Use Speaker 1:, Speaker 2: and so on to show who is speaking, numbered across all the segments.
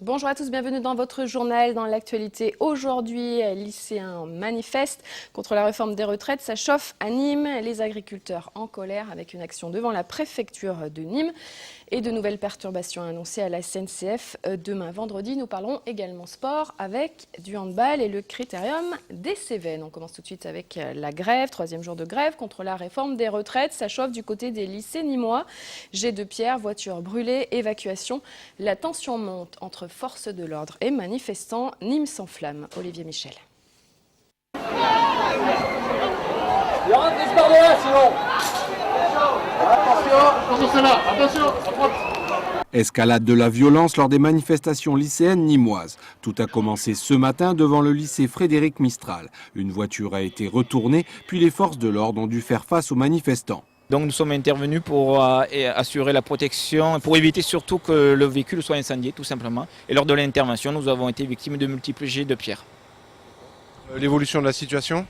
Speaker 1: Bonjour à tous, bienvenue dans votre journal. Dans l'actualité aujourd'hui, lycéens manifestent contre la réforme des retraites. Ça chauffe à Nîmes, les agriculteurs en colère avec une action devant la préfecture de Nîmes et de nouvelles perturbations annoncées à la SNCF demain vendredi. Nous parlerons également sport avec du handball et le critérium des Cévennes. On commence tout de suite avec la grève, troisième jour de grève contre la réforme des retraites. Ça chauffe du côté des lycées nîmois. Jets de pierre, voitures brûlées, évacuation. La tension monte entre forces de l'ordre et manifestants. Nîmes s'enflamme. Olivier Michel.
Speaker 2: Escalade de la violence lors des manifestations lycéennes nîmoises. Tout a commencé ce matin devant le lycée Frédéric Mistral. Une voiture a été retournée, puis les forces de l'ordre ont dû faire face aux manifestants.
Speaker 3: Donc nous sommes intervenus pour assurer la protection, pour éviter surtout que le véhicule soit incendié tout simplement. Et lors de l'intervention, nous avons été victimes de multiples jets de pierre.
Speaker 4: L'évolution de la situation ?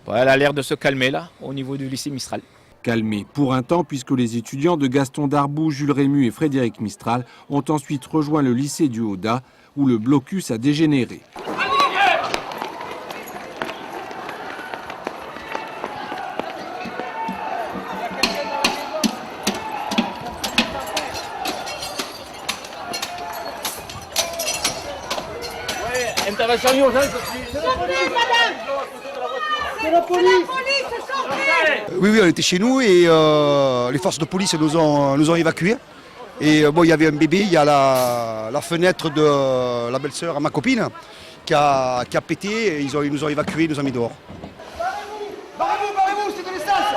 Speaker 3: Elle a l'air de se calmer là, au niveau du lycée Mistral.
Speaker 2: Calmé pour un temps puisque les étudiants de Gaston Darboux, Jules Rému et Frédéric Mistral ont ensuite rejoint le lycée du Haudat où le blocus a dégénéré.
Speaker 5: Intervention urgente. C'est la police,
Speaker 6: Oui, on était chez nous et les forces de police nous ont évacués. Et bon, il y avait un bébé, il y a la fenêtre de la belle-sœur à ma copine qui a pété, et ils nous ont évacués, ils nous ont mis dehors.
Speaker 5: Barrez-vous, c'est de l'essence.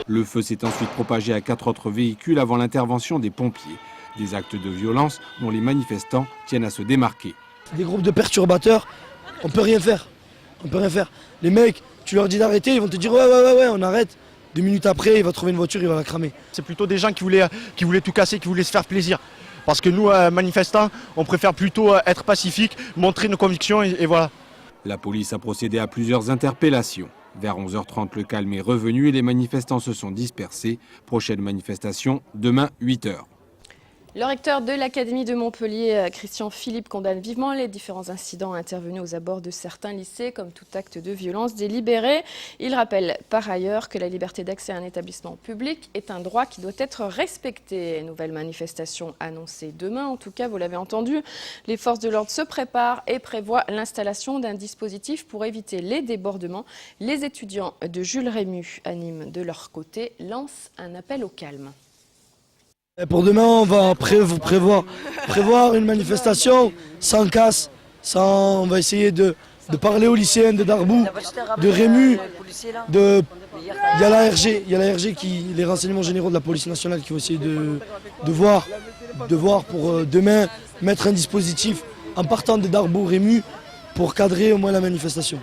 Speaker 2: Le feu s'est ensuite propagé à 4 autres véhicules avant l'intervention des pompiers. Des actes de violence dont les manifestants tiennent à se démarquer.
Speaker 7: Des groupes de perturbateurs, on peut rien faire. Les mecs, tu leur dis d'arrêter, ils vont te dire ouais, on arrête. 2 minutes après, il va trouver une voiture, il va la cramer.
Speaker 8: C'est plutôt des gens qui voulaient tout casser, qui voulaient se faire plaisir. Parce que nous, manifestants, on préfère plutôt être pacifiques, montrer nos convictions et voilà.
Speaker 2: La police a procédé à plusieurs interpellations. Vers 11h30, le calme est revenu et les manifestants se sont dispersés. Prochaine manifestation, demain 8h.
Speaker 1: Le recteur de l'Académie de Montpellier, Christian Philippe, condamne vivement les différents incidents intervenus aux abords de certains lycées comme tout acte de violence délibéré. Il rappelle par ailleurs que la liberté d'accès à un établissement public est un droit qui doit être respecté. Nouvelle manifestation annoncée demain. En tout cas, vous l'avez entendu, les forces de l'ordre se préparent et prévoient l'installation d'un dispositif pour éviter les débordements. Les étudiants de Jules Rému à Nîmes, de leur côté, lancent un appel au calme.
Speaker 7: Pour demain, on va prévoir une manifestation sans casse, on va essayer de parler aux lycéens de Darboux, de Rému, il y a la RG, les renseignements généraux de la police nationale qui vont essayer de voir pour demain mettre un dispositif en partant de Darboux, Rému, pour cadrer au moins la manifestation.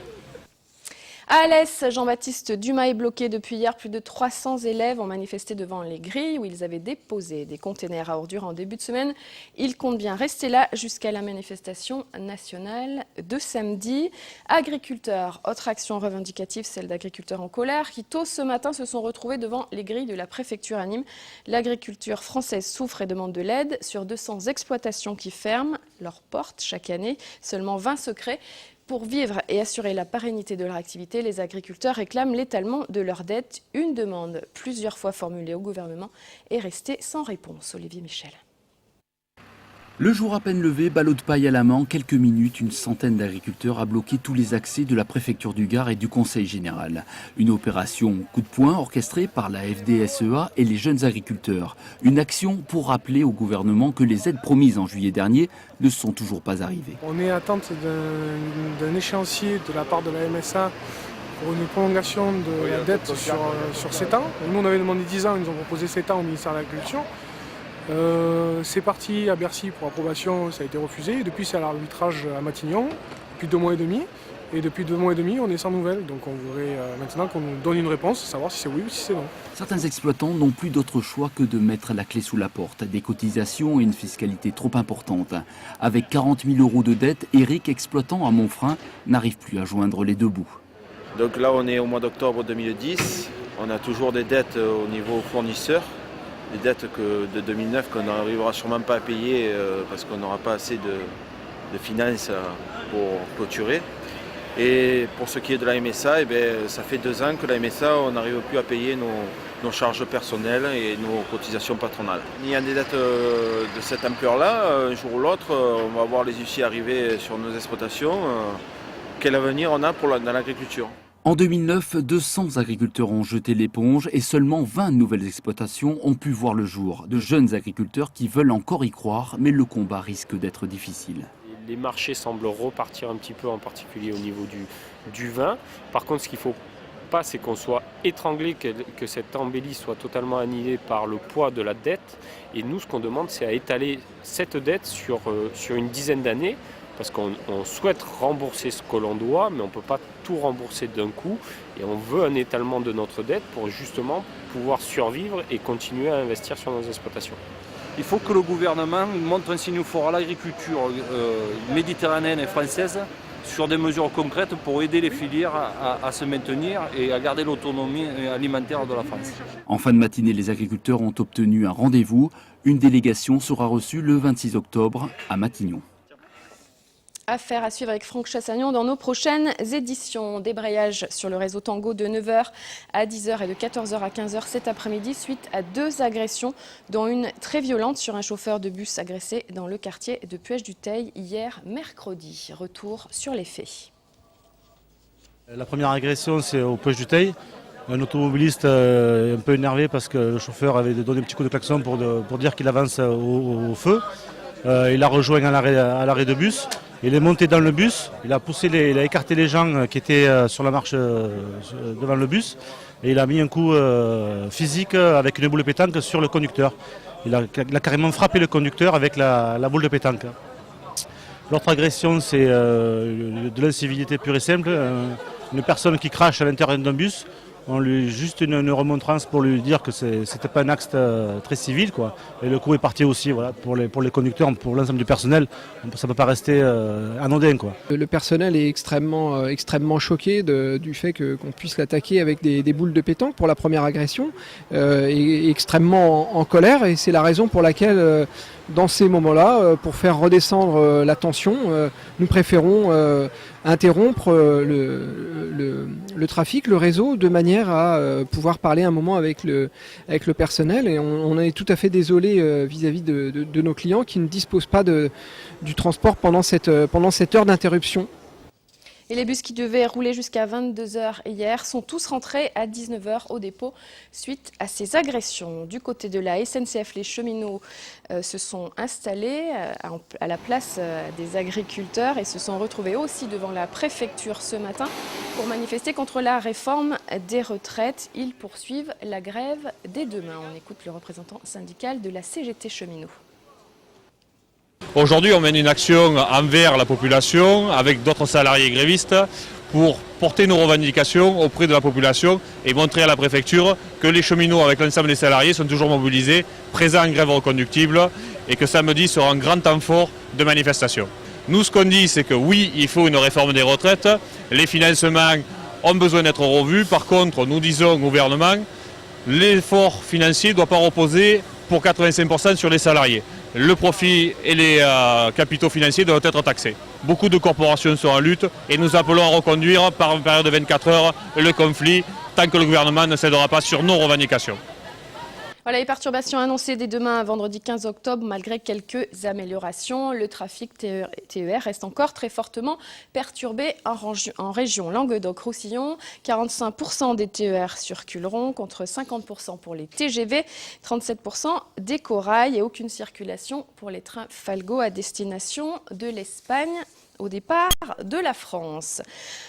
Speaker 1: À Alès, Jean-Baptiste Dumas est bloqué depuis hier. Plus de 300 élèves ont manifesté devant les grilles où ils avaient déposé des containers à ordures en début de semaine. Ils comptent bien rester là jusqu'à la manifestation nationale de samedi. Agriculteurs, autre action revendicative, celle d'agriculteurs en colère qui tôt ce matin se sont retrouvés devant les grilles de la préfecture à Nîmes. L'agriculture française souffre et demande de l'aide. Sur 200 exploitations qui ferment leurs portes chaque année, seulement 20 se créent. Pour vivre et assurer la pérennité de leur activité, les agriculteurs réclament l'étalement de leurs dettes. Une demande plusieurs fois formulée au gouvernement est restée sans réponse. Olivier Michel.
Speaker 9: Le jour à peine levé, ballot de paille à la main, en quelques minutes, une centaine d'agriculteurs a bloqué tous les accès de la préfecture du Gard et du Conseil général. Une opération coup de poing orchestrée par la FDSEA et les jeunes agriculteurs. Une action pour rappeler au gouvernement que les aides promises en juillet dernier ne sont toujours pas arrivées.
Speaker 10: On est en attente d'un échéancier de la part de la MSA pour une prolongation de la dette sur 7 ans. Nous, on avait demandé 10 ans, ils nous ont proposé 7 ans au ministère de l'Agriculture. C'est parti à Bercy pour approbation, ça a été refusé. Et depuis, c'est à l'arbitrage à Matignon, depuis 2 mois et demi. Et depuis 2 mois et demi, on est sans nouvelles. Donc on voudrait maintenant qu'on nous donne une réponse, savoir si c'est oui ou si c'est non.
Speaker 9: Certains exploitants n'ont plus d'autre choix que de mettre la clé sous la porte. Des cotisations et une fiscalité trop importante. Avec 40 000 € de dette, Eric, exploitant à Montfrin, n'arrive plus à joindre les deux bouts.
Speaker 11: Donc là, on est au mois d'octobre 2010. On a toujours des dettes au niveau fournisseur. dettes de 2009 qu'on n'arrivera sûrement pas à payer parce qu'on n'aura pas assez de finances pour clôturer. Et pour ce qui est de la MSA, ça fait 2 ans que la MSA, on n'arrive plus à payer nos charges personnelles et nos cotisations patronales. Il y a des dettes de cette ampleur-là, un jour ou l'autre, on va voir les huissiers arriver sur nos exploitations. Quel avenir on a dans l'agriculture?
Speaker 9: En 2009, 200 agriculteurs ont jeté l'éponge et seulement 20 nouvelles exploitations ont pu voir le jour. De jeunes agriculteurs qui veulent encore y croire, mais le combat risque d'être difficile.
Speaker 12: Les marchés semblent repartir un petit peu, en particulier au niveau du vin. Par contre, ce qu'il ne faut pas, c'est qu'on soit étranglé, que cette embellie soit totalement annihilée par le poids de la dette. Et nous, ce qu'on demande, c'est à étaler cette dette sur une dizaine d'années, parce qu'on souhaite rembourser ce que l'on doit, mais on ne peut pas tout rembourser d'un coup. Et on veut un étalement de notre dette pour justement pouvoir survivre et continuer à investir sur nos exploitations.
Speaker 13: Il faut que le gouvernement montre un signe fort à l'agriculture méditerranéenne et française sur des mesures concrètes pour aider les filières à se maintenir et à garder l'autonomie alimentaire de la France.
Speaker 9: En fin de matinée, les agriculteurs ont obtenu un rendez-vous. Une délégation sera reçue le 26 octobre à Matignon.
Speaker 1: Affaire à suivre avec Franck Chassagnon dans nos prochaines éditions. Débrayage sur le réseau Tango de 9h à 10h et de 14h à 15h cet après-midi suite à 2 agressions, dont une très violente sur un chauffeur de bus agressé dans le quartier de Puech-du-Teil hier mercredi. Retour sur les faits.
Speaker 14: La première agression, c'est au Puech-du-Teil. Un automobiliste un peu énervé parce que le chauffeur avait donné un petit coup de klaxon pour dire qu'il avance au feu. Il a rejoint à l'arrêt de bus. Il est monté dans le bus, il a écarté les gens qui étaient sur la marche devant le bus et il a mis un coup physique avec une boule de pétanque sur le conducteur. Il a carrément frappé le conducteur avec la boule de pétanque. L'autre agression, c'est de l'incivilité pure et simple. Une personne qui crache à l'intérieur d'un bus, on lui juste une remontrance pour lui dire que c'était pas un acte très civil, quoi. Et le coup est parti aussi, voilà, pour les conducteurs, pour l'ensemble du personnel, ça ne peut pas rester anodin, quoi.
Speaker 15: Le personnel est extrêmement choqué du fait qu'on puisse l'attaquer avec des boules de pétanque pour la première agression, et extrêmement en colère, et c'est la raison pour laquelle dans ces moments-là, pour faire redescendre la tension, nous préférons interrompre le trafic, le réseau, de manière à pouvoir parler un moment avec le personnel. Et on est tout à fait désolé vis-à-vis de nos clients qui ne disposent pas du transport pendant cette heure d'interruption.
Speaker 1: Et les bus qui devaient rouler jusqu'à 22h hier sont tous rentrés à 19h au dépôt suite à ces agressions. Du côté de la SNCF, les cheminots se sont installés à la place des agriculteurs et se sont retrouvés aussi devant la préfecture ce matin pour manifester contre la réforme des retraites. Ils poursuivent la grève dès demain. On écoute le représentant syndical de la CGT Cheminots.
Speaker 16: Aujourd'hui, on mène une action envers la population avec d'autres salariés grévistes pour porter nos revendications auprès de la population et montrer à la préfecture que les cheminots avec l'ensemble des salariés sont toujours mobilisés, présents en grève reconductible et que samedi sera un grand temps fort de manifestation. Nous, ce qu'on dit, c'est que oui, il faut une réforme des retraites, les financements ont besoin d'être revus. Par contre, nous disons au gouvernement, l'effort financier ne doit pas reposer pour 85% sur les salariés. Le profit et les capitaux financiers doivent être taxés. Beaucoup de corporations sont en lutte et nous appelons à reconduire par une période de 24 heures le conflit tant que le gouvernement ne cédera pas sur nos revendications.
Speaker 1: Voilà les perturbations annoncées dès demain, vendredi 15 octobre, malgré quelques améliorations. Le trafic TER reste encore très fortement perturbé en région Languedoc-Roussillon. 45% des TER circuleront contre 50% pour les TGV, 37% des corails et aucune circulation pour les trains Falgo à destination de l'Espagne au départ de la France.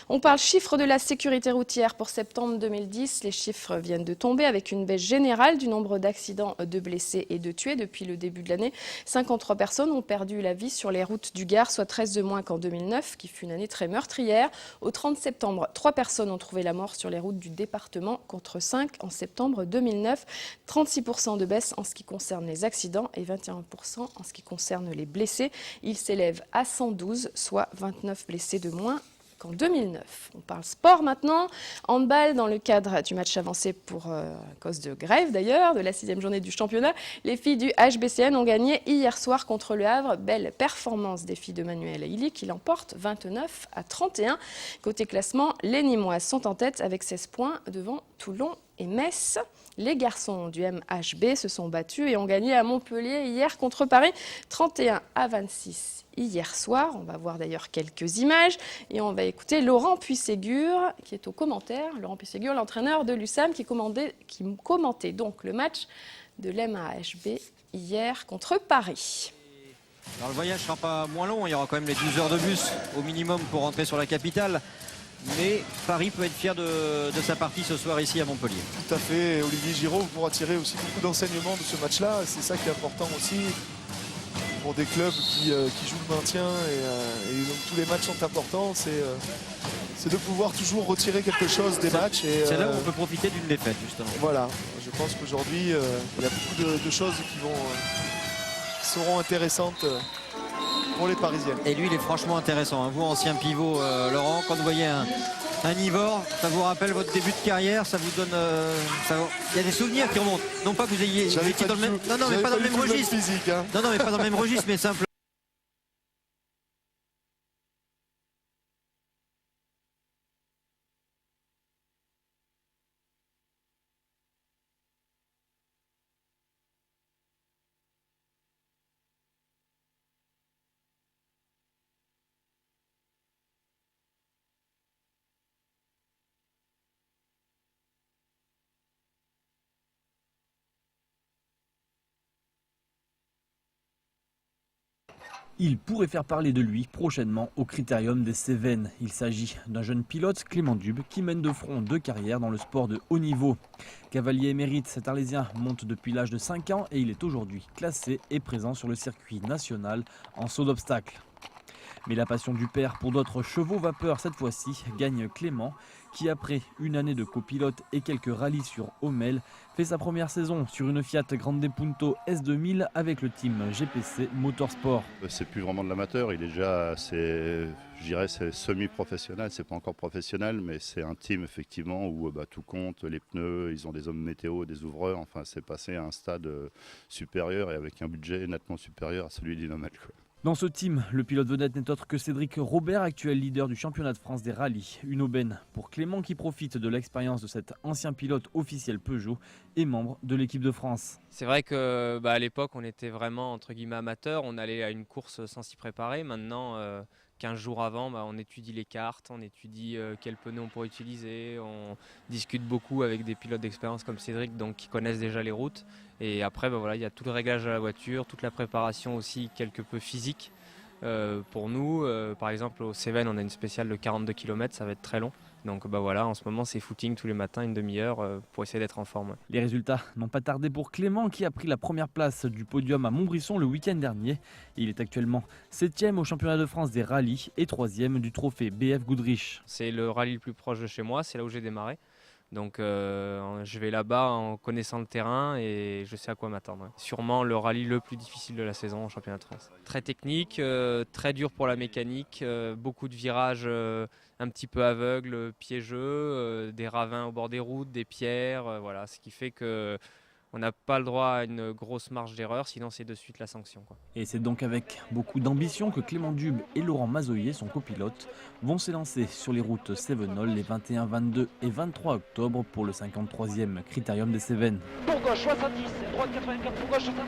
Speaker 1: On parle chiffres de la sécurité routière pour septembre 2010. Les chiffres viennent de tomber avec une baisse générale du nombre d'accidents, de blessés et de tués depuis le début de l'année. 53 personnes ont perdu la vie sur les routes du Gard, soit 13 de moins qu'en 2009, qui fut une année très meurtrière. Au 30 septembre, 3 personnes ont trouvé la mort sur les routes du département, contre 5 en septembre 2009. 36% de baisse en ce qui concerne les accidents et 21% en ce qui concerne les blessés. Ils s'élèvent à 112, soit 29 blessés de moins qu'en 2009. On parle sport maintenant. Handball, dans le cadre du match avancé à cause de grève d'ailleurs, de la 6e journée du championnat, les filles du HBCN ont gagné hier soir contre Le Havre. Belle performance des filles de Manuel Ailly qui l'emportent 29-31. Côté classement, les Nîmoises sont en tête avec 16 points devant Toulon et Metz. Les garçons du MHB se sont battus et ont gagné à Montpellier hier contre Paris 31-26 hier soir. On va voir d'ailleurs quelques images et on va écouter Laurent Puységur qui est au commentaire. Laurent Puységur, l'entraîneur de l'USAM qui commentait donc le match de l'MHB hier contre Paris.
Speaker 17: Alors le voyage ne sera pas moins long, il y aura quand même les 12 heures de bus au minimum pour rentrer sur la capitale. Mais Paris peut être fier de sa partie ce soir ici à Montpellier.
Speaker 18: Tout à fait, Olivier Giraud pourra tirer aussi beaucoup d'enseignements de ce match-là. C'est ça qui est important aussi pour des clubs qui jouent le maintien. Et donc tous les matchs sont importants. C'est de pouvoir toujours retirer quelque chose des matchs.
Speaker 17: C'est là où on peut profiter d'une défaite justement.
Speaker 18: Voilà, je pense qu'aujourd'hui il y a beaucoup de choses qui seront intéressantes pour les Parisiennes.
Speaker 17: Et lui, il est franchement intéressant. Vous, ancien pivot, Laurent, quand vous voyez un Ivor, ça vous rappelle votre début de carrière, ça vous donne... Il y a des souvenirs qui remontent. Non pas que vous ayez...
Speaker 18: Dans le même...
Speaker 17: Non, mais pas dans le même registre.
Speaker 18: Physique, hein.
Speaker 17: Non, mais pas dans le même registre, mais simplement.
Speaker 19: Il pourrait faire parler de lui prochainement au Critérium des Cévennes. Il s'agit d'un jeune pilote, Clément Dube, qui mène de front deux carrières dans le sport de haut niveau. Cavalier émérite, cet Arlésien monte depuis l'âge de 5 ans et il est aujourd'hui classé et présent sur le circuit national en saut d'obstacle. Mais la passion du père pour d'autres chevaux vapeur cette fois-ci gagne Clément qui après une année de copilote et quelques rallyes sur Hommel fait sa première saison sur une Fiat Grande Punto S2000 avec le team GPC Motorsport.
Speaker 20: C'est plus vraiment de l'amateur, il est déjà je dirais c'est semi-professionnel, c'est pas encore professionnel mais c'est un team effectivement où tout compte, les pneus, ils ont des hommes météo, des ouvreurs, enfin c'est passé à un stade supérieur et avec un budget nettement supérieur à celui d'Inomel.
Speaker 19: Dans ce team, le pilote vedette n'est autre que Cédric Robert, actuel leader du championnat de France des rallyes. Une aubaine pour Clément qui profite de l'expérience de cet ancien pilote officiel Peugeot et membre de l'équipe de France.
Speaker 21: C'est vrai que à l'époque on était vraiment entre guillemets amateur, on allait à une course sans s'y préparer. Maintenant 15 jours avant, on étudie les cartes, on étudie quels pneus on pourrait utiliser, on discute beaucoup avec des pilotes d'expérience comme Cédric donc, qui connaissent déjà les routes. Et après il y a tout le réglage de la voiture, toute la préparation aussi quelque peu physique. Pour nous, par exemple au Cévennes on a une spéciale de 42 km, ça va être très long. Donc en ce moment c'est footing tous les matins, une demi-heure pour essayer d'être en forme.
Speaker 19: Les résultats n'ont pas tardé pour Clément qui a pris la première place du podium à Montbrisson le week-end dernier. Il est actuellement 7e au championnat de France des rallyes et 3e du trophée BF Goodrich.
Speaker 21: C'est le rallye le plus proche de chez moi, c'est là où j'ai démarré. Donc je vais là-bas en connaissant le terrain et je sais à quoi m'attendre. Sûrement le rallye le plus difficile de la saison en championnat de France. Très technique, très dur pour la mécanique, beaucoup de virages un petit peu aveugles, piégeux, des ravins au bord des routes, des pierres, ce qui fait que on n'a pas le droit à une grosse marge d'erreur, sinon c'est de suite la sanction.
Speaker 19: Et c'est donc avec beaucoup d'ambition que Clément Dube et Laurent Mazoyer, son copilote, vont s'élancer sur les routes Cévenol les 21, 22 et 23 octobre pour le 53e Critérium des Cévennes.
Speaker 5: Pour gauche 70, droite 84, pour gauche 70.